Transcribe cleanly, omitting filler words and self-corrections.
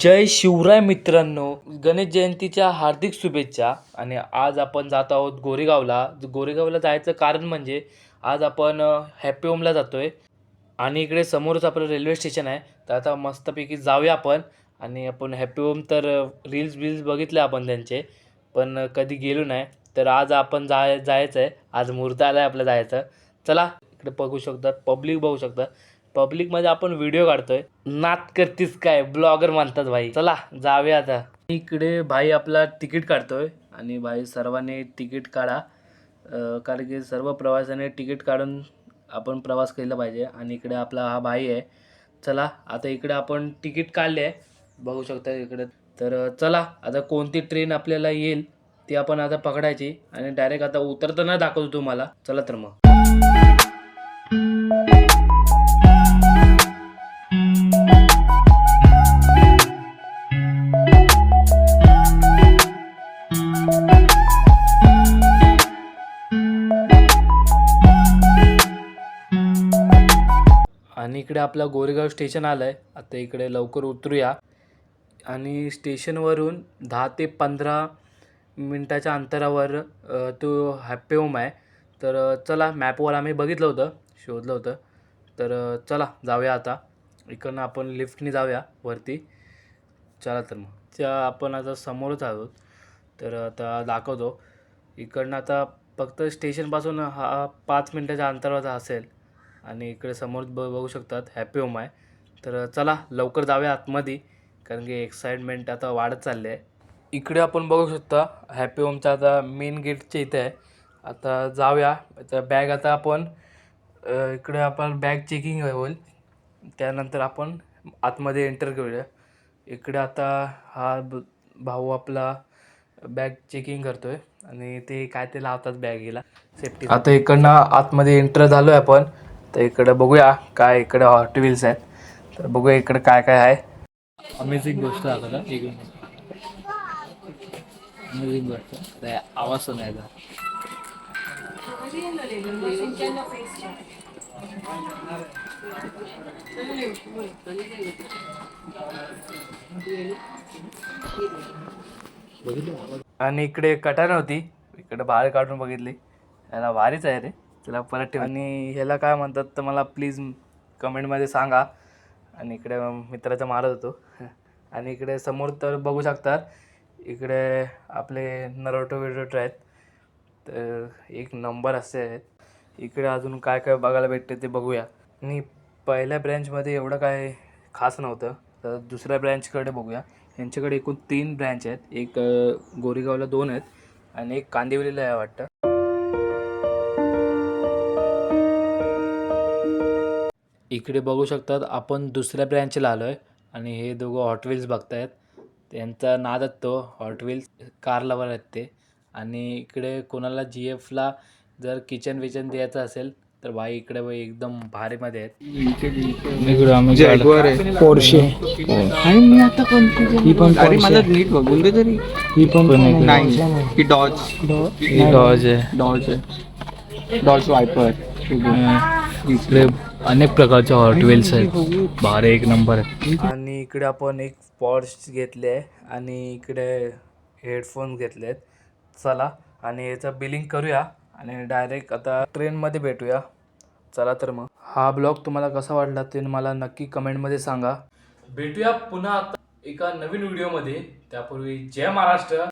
जय शिवराय मित्रांनो, गणेश जयंतीच्या हार्दिक शुभेच्छा. आणि आज आपण जात आहोत गोरेगावला. गोरेगावला जायचं कारण म्हणजे आज आपण हॅपी होमला जातोय आणि इकडे समोरच आपलं रेल्वे स्टेशन आहे. तर आता मस्तपैकी जाऊया आपण. आणि आपण हॅपी होम तर रील्स बघितले आपण त्यांचे, पण कधी गेलो नाही. तर आज आपण जायचं आहे. आज मुहूर्त आला आहे आपलं जायचं. चला, इकडे बघू शकता, पब्लिक बघू शकता. पब्लिकमध्ये आपण व्हिडिओ काढतोय. नात करतीस काय, ब्लॉगर म्हणतात भाई. चला जाऊया आता. इकडे भाई आपला तिकीट काढतोय आणि भाई सर्वांनी तिकीट काढा, कारण की सर्व प्रवाशाने तिकीट काढून आपण प्रवास केला पाहिजे. आणि इकडे आपला हा भाई आहे. चला आता इकडे आपण तिकीट काढले आहे, बघू शकता इकडे. तर चला आता कोणती ट्रेन आपल्याला येईल ती आपण आता पकडायची आणि डायरेक्ट आता उतरताना दाखवतो तुम्हाला. चला तर मग. आणि इकडे आपला गोरेगाव स्टेशन आलं आहे. आता इकडे लवकर उतरूया. आणि स्टेशनवरून 10 ते 15 मिनटाच्या अंतरावर तो हॅपी होम आहे. तर चला, मॅपवर आम्ही बघितलं होतं, शोधलं होतं. तर चला जाऊया आता. इकडनं आपण लिफ्टनी जाऊया वरती. चला तर मग. आपण आता समोरच आहोत. तर आता दाखवतो. इकडनं आता फक्त स्टेशनपासून हा 5 मिनटाच्या अंतरावर असेल. आणि इकडे समोर बघू शकतात हॅपी होम आहे. तर चला लवकर जाऊया आतमध्ये, कारण की एक्साइटमेंट आता वाढत चालली आहे. इकडे आपण बघू शकता हॅपी होमचा आता मेन गेटच्या इथे आहे. आता जाऊया. आता बॅग आता आपण इकडे आपण बॅग चेकिंग होईल, त्यानंतर आपण आतमध्ये एंटर करूया. इकडे आता हा भाऊ आपला बॅग चेकिंग करतोय आणि ते काय ते लावतात बॅगेला सेफ्टी. आता इकडनं आतमध्ये एंटर झालो आहे आपण. तर इकडे बघूया काय इकडे हॉट व्हील्स आहेत. तर बघूया इकडे काय काय आहे. अमेझिंग गोष्ट दाखवता. अमेझिंग गोष्ट. आवाज सुनायचा. आणि इकडे कटार होती, इकडे बाहेर काढून बघितली. याला भारीच आहे रे, त्याला परत ठेव. आणि ह्याला काय म्हणतात तर मला प्लीज कमेंटमध्ये सांगा. आणि इकडे मित्राचा मारत होतो. आणि इकडे समोर तर बघू शकतात, इकडे आपले नरोटो विरोटो आहेत. तर एक नंबर असे आहेत. इकडे अजून काय काय बघायला भेटते ते बघूया. आणि पहिल्या ब्रँचमध्ये एवढं काय खास नव्हतं, तर दुसऱ्या ब्रँचकडे बघूया. यांच्याकडे एकूण 3 ब्रँच आहेत. एक गोरेगावला 2 आहेत आणि एक कांदिवलीला आहे वाटतं. इकडे बघू शकतात आपण दुसऱ्या ब्रँचला आलो आहे. आणि हे दोघं हॉट व्हील्स बघतायत. त्यांचा नादच तो हॉट व्हील्स कार लवर आहेत ते. आणि इकडे कोणाला GFला जर किचन विचन द्यायचं असेल तर भाई इकडे एकदम भारीमध्ये आहेत. पोर्शे आणि मी आता ही पण अरे मला नीट बघून दे तरी. ही पण नाही, ही डॉज आहे. Dodge Viper. इकडे अनेक प्रकारचे हॉट व्हील्स आहेत, भारी एक नंबर आहे. आणि इकडे आपण एक पॉर्श घेतले आहे आणि इकडे हेडफोन्स घेतले आहेत. चला आणि याचं बिलिंग करूया आणि डायरेक्ट आता ट्रेनमध्ये भेटूया. चला तर मग. हा ब्लॉग तुम्हाला कसा वाटला ते मला नक्की कमेंटमध्ये सांगा. भेटूया पुन्हा आता एका नवीन व्हिडिओमध्ये. त्यापूर्वी जय महाराष्ट्र.